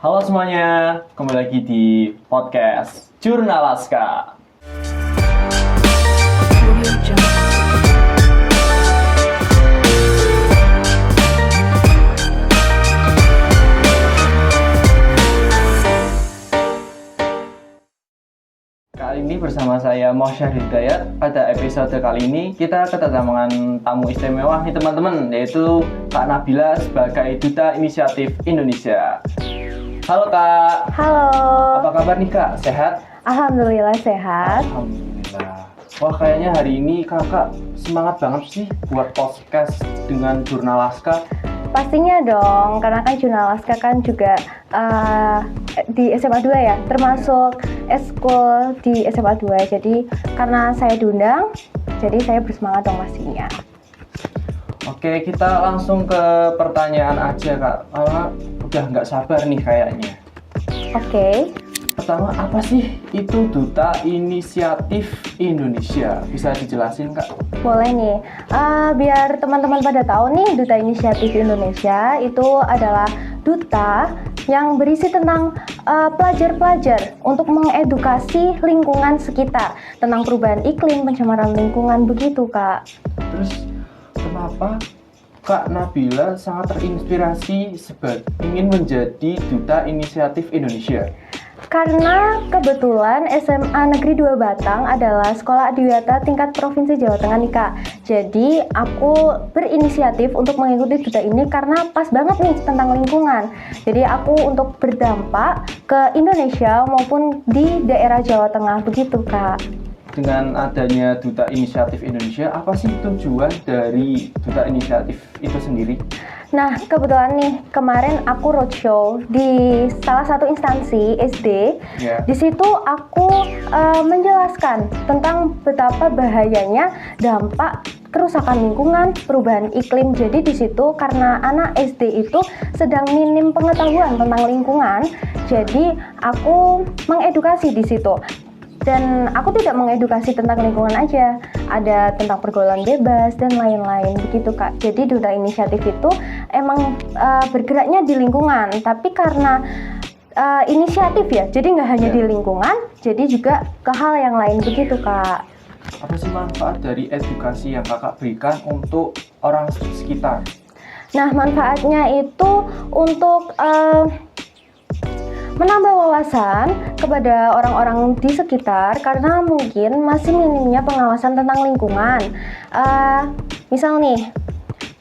Halo semuanya, kembali lagi di podcast Jurnalaska. Kali ini bersama saya Mosyar Hidayat. Pada episode kali ini kita kedatangan tamu istimewa nih teman-teman, yaitu Kak Nabila sebagai Duta Inisiatif Indonesia. Halo Kak. Halo. Apa kabar nih Kak? Sehat? Alhamdulillah sehat. Alhamdulillah. Wah, kayaknya hari ini kakak semangat banget sih buat podcast dengan Jurnalaska. Pastinya dong, karena kan Jurnalaska kan juga di SMA 2 ya, termasuk eskul di SMA 2. Jadi karena saya diundang, jadi saya bersemangat dong pastinya. Oke, kita langsung ke pertanyaan aja Kak. Udah nggak sabar nih kayaknya. Oke. Pertama, apa sih itu Duta Inisiatif Indonesia? Bisa dijelasin Kak? Boleh nih, biar teman-teman pada tahu nih, Duta Inisiatif Indonesia itu adalah duta yang berisi tentang pelajar-pelajar untuk mengedukasi lingkungan sekitar tentang perubahan iklim, pencemaran lingkungan, begitu Kak. Terus kenapa Kak Nabila sangat terinspirasi ingin menjadi Duta Inisiatif Indonesia? Karena kebetulan SMA Negeri 2 Batang adalah sekolah adiwiyata tingkat Provinsi Jawa Tengah nih Kak. Jadi aku berinisiatif untuk mengikuti duta ini karena pas banget nih tentang lingkungan. Jadi aku untuk berdampak ke Indonesia maupun di daerah Jawa Tengah, begitu Kak. Dengan adanya Duta Inisiatif Indonesia, apa sih tujuan dari Duta Inisiatif itu sendiri? Nah, kebetulan nih kemarin aku roadshow di salah satu instansi SD. Yeah. Di situ aku menjelaskan tentang betapa bahayanya dampak kerusakan lingkungan, perubahan iklim. Jadi di situ karena anak SD itu sedang minim pengetahuan tentang lingkungan, jadi aku mengedukasi di situ. Dan aku tidak mengedukasi tentang lingkungan aja, ada tentang pergaulan bebas dan lain-lain, begitu Kak. Jadi Duta Inisiatif itu emang bergeraknya di lingkungan, tapi karena inisiatif ya, jadi nggak hanya di lingkungan, jadi juga ke hal yang lain, begitu Kak. Apa sih manfaat dari edukasi yang kakak berikan untuk orang sekitar? Nah, manfaatnya itu untuk menambah wawasan kepada orang-orang di sekitar karena mungkin masih minimnya pengawasan tentang lingkungan. Misal nih,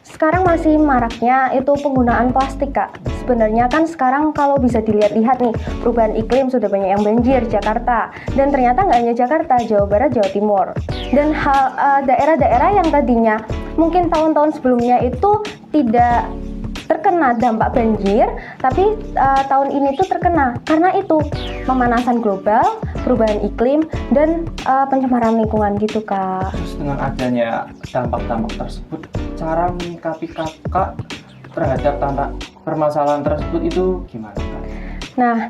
sekarang masih maraknya itu penggunaan plastik Kak. Sebenarnya kan sekarang kalau bisa dilihat-lihat nih, perubahan iklim sudah banyak yang banjir Jakarta. Dan ternyata nggak hanya Jakarta, Jawa Barat, Jawa Timur. Dan daerah-daerah yang tadinya mungkin tahun-tahun sebelumnya itu tidak terkena dampak banjir, tapi tahun ini tuh terkena karena itu pemanasan global, perubahan iklim, dan pencemaran lingkungan gitu Kak. Terus dengan adanya dampak-dampak tersebut, cara menyikapi kakak terhadap permasalahan tersebut itu gimana Kak? Nah,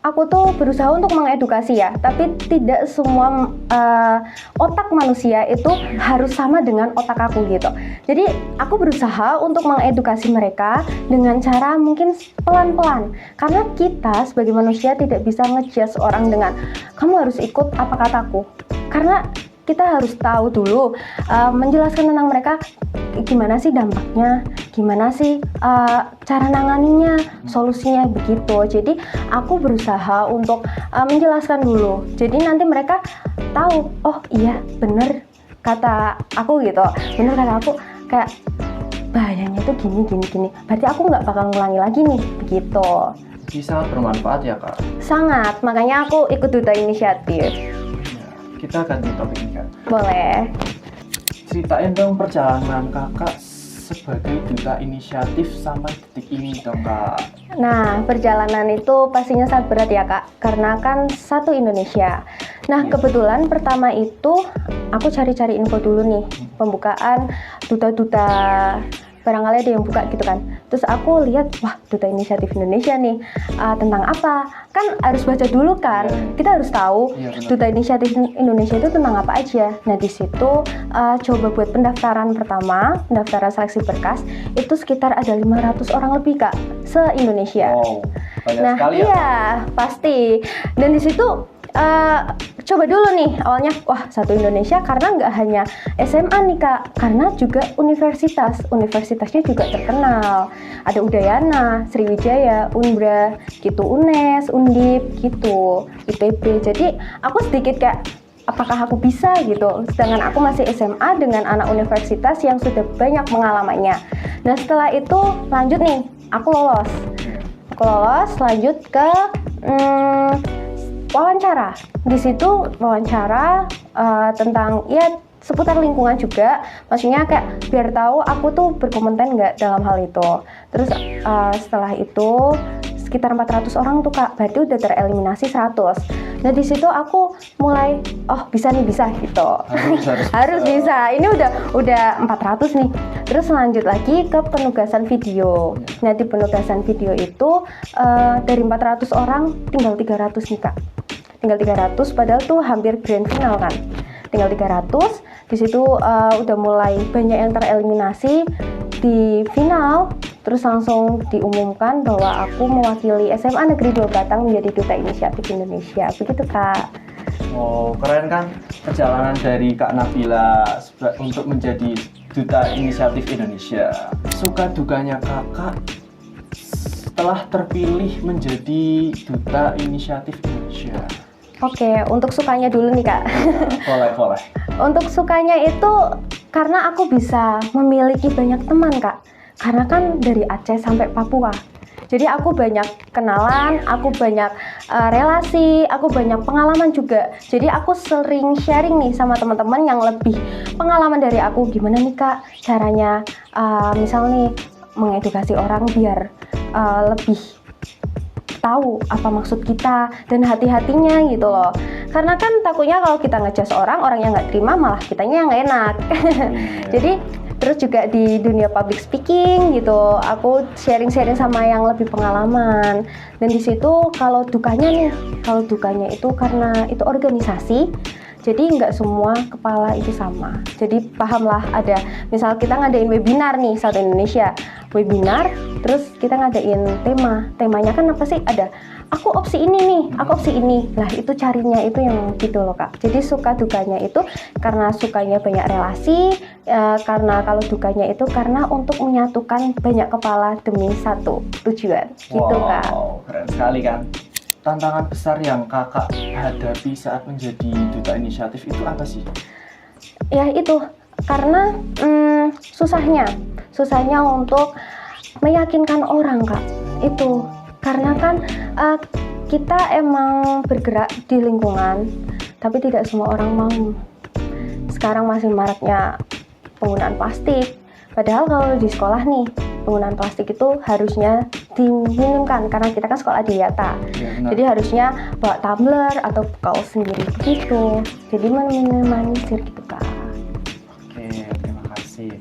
aku tuh berusaha untuk mengedukasi ya, tapi tidak semua otak manusia itu harus sama dengan otak aku gitu. Jadi aku berusaha untuk mengedukasi mereka dengan cara mungkin pelan-pelan. Karena kita sebagai manusia tidak bisa ngejudge orang dengan kamu harus ikut apa kataku. Karena kita harus tahu dulu, menjelaskan tentang mereka gimana sih dampaknya, gimana sih cara nanganinya, solusinya, begitu. Jadi aku berusaha untuk menjelaskan dulu. Jadi nanti mereka tahu, oh iya bener kata aku gitu, bener kata aku kayak bahayanya tuh gini. Berarti aku nggak bakal ngulangi lagi nih, begitu. Ini sangat bermanfaat ya Kak? Sangat, makanya aku ikut Duta Inisiatif. Kita ganti topik nih Kak. Boleh. Ceritain dong perjalanan kakak sebagai Duta Inisiatif sampai detik ini dong Kak. Nah, perjalanan itu pastinya sangat berat ya Kak, karena kan satu Indonesia. Nah, kebetulan pertama itu aku cari-cari info dulu nih, pembukaan duta-duta barangkali ada yang buka gitu kan. Terus aku lihat, wah Duta Inisiatif Indonesia nih, tentang apa? Kan harus baca dulu kan, kita harus tahu Duta Inisiatif Indonesia itu tentang apa aja. Nah di situ coba buat pendaftaran pertama, pendaftaran seleksi berkas, itu sekitar ada 500 orang lebih Kak, se-Indonesia. Wow, banyak Nah sekali ya. iya, pasti. Dan di situ coba dulu nih awalnya, wah satu Indonesia, karena nggak hanya SMA nih Kak, karena juga universitasnya juga terkenal. Ada Udayana, Sriwijaya, Unbra, gitu, UNES, Undip, gitu, ITB. Jadi aku sedikit kayak, apakah aku bisa gitu, sedangkan aku masih SMA dengan anak universitas yang sudah banyak pengalamannya. Nah setelah itu lanjut nih, aku lolos lanjut ke wawancara. Di situ wawancara tentang ya seputar lingkungan juga. Maksudnya kayak biar tahu aku tuh berkompeten nggak dalam hal itu. Terus setelah itu sekitar 400 orang tuh Kak, berarti udah tereliminasi 100. Nah di situ aku mulai, oh bisa gitu. Harus bisa. Ini udah 400 nih. Terus lanjut lagi ke penugasan video. Nah di penugasan video itu dari 400 orang tinggal 300 nih Kak. Tinggal 300, padahal tuh hampir grand final kan. Tinggal 300. Di situ udah mulai banyak yang tereliminasi di final. Terus langsung diumumkan bahwa aku mewakili SMA Negeri 2 Batang menjadi Duta Inisiatif Indonesia. Begitu Kak. Oh, keren kan perjalanan dari Kak Nabila untuk menjadi Duta Inisiatif Indonesia. Suka dukanya Kakak setelah terpilih menjadi Duta Inisiatif Indonesia. Oke, untuk sukanya dulu nih Kak. Boleh. Untuk sukanya itu karena aku bisa memiliki banyak teman Kak. Karena kan dari Aceh sampai Papua. Jadi aku banyak kenalan, aku banyak relasi, aku banyak pengalaman juga. Jadi aku sering sharing nih sama teman-teman yang lebih pengalaman dari aku. Gimana nih Kak caranya misal nih mengedukasi orang biar lebih tahu apa maksud kita dan hati-hatinya gitu loh. Karena kan takutnya kalau kita ngejudge orang yang nggak terima, malah kitanya yang nggak enak. Jadi terus juga di dunia public speaking gitu, aku sharing-sharing sama yang lebih pengalaman. Dan di situ kalau dukanya itu karena itu organisasi, jadi nggak semua kepala itu sama. Jadi pahamlah, ada misal kita ngadain webinar nih satu Indonesia, webinar, terus kita ngadain temanya kan apa sih? Ada aku opsi ini nih, aku opsi ini. Lah itu carinya itu yang gitu loh Kak. Jadi suka dukanya itu karena sukanya banyak relasi, karena kalau dukanya itu karena untuk menyatukan banyak kepala demi satu tujuan. Gitu Kak. Wow, keren sekali kan. Tantangan besar yang Kakak hadapi saat menjadi Duta Inisiatif itu apa sih? Ya itu, karena susahnya untuk meyakinkan orang Kak. Itu karena kan kita emang bergerak di lingkungan, tapi tidak semua orang mau. Sekarang masih maraknya penggunaan plastik, padahal kalau di sekolah nih penggunaan plastik itu harusnya diminimkan karena kita kan sekolah adiwiyata. Jadi harusnya bawa tumbler atau kaos sendiri begitu. Jadi meminimalisir gitu Kak. Oke, terima kasih.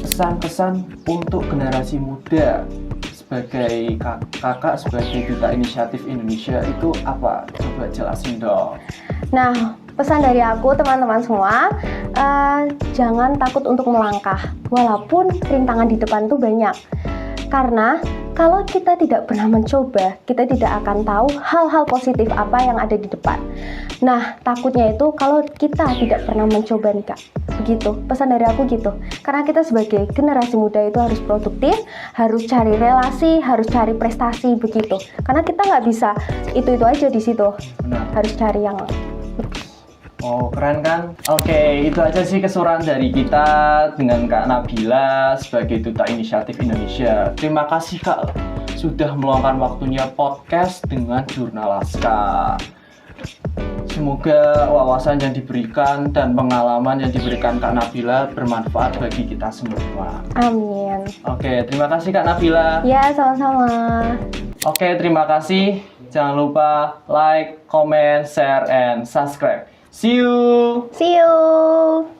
Pesan-pesan untuk generasi muda sebagai kakak sebagai Duta Inisiatif Indonesia itu apa? Coba jelasin dong. Nah, pesan dari aku teman-teman semua, jangan takut untuk melangkah walaupun rintangan di depan tuh banyak. Karena kalau kita tidak pernah mencoba, kita tidak akan tahu hal-hal positif apa yang ada di depan. Nah, takutnya itu kalau kita tidak pernah mencoba nih Kak. Begitu, pesan dari aku gitu. Karena kita sebagai generasi muda itu harus produktif, harus cari relasi, harus cari prestasi begitu. Karena kita nggak bisa itu aja di situ. Benar. Harus cari yang lebih. Oh, keren kan? Oke, itu aja sih keseruan dari kita dengan Kak Nabila sebagai Duta Inisiatif Indonesia. Terima kasih Kak sudah meluangkan waktunya podcast dengan Jurnal Laska. Semoga wawasan yang diberikan dan pengalaman yang diberikan Kak Nabila bermanfaat bagi kita semua. Amin. Oke, terima kasih Kak Nabila. Ya, sama-sama. Oke, terima kasih. Jangan lupa like, comment, share, and subscribe. See you! See you!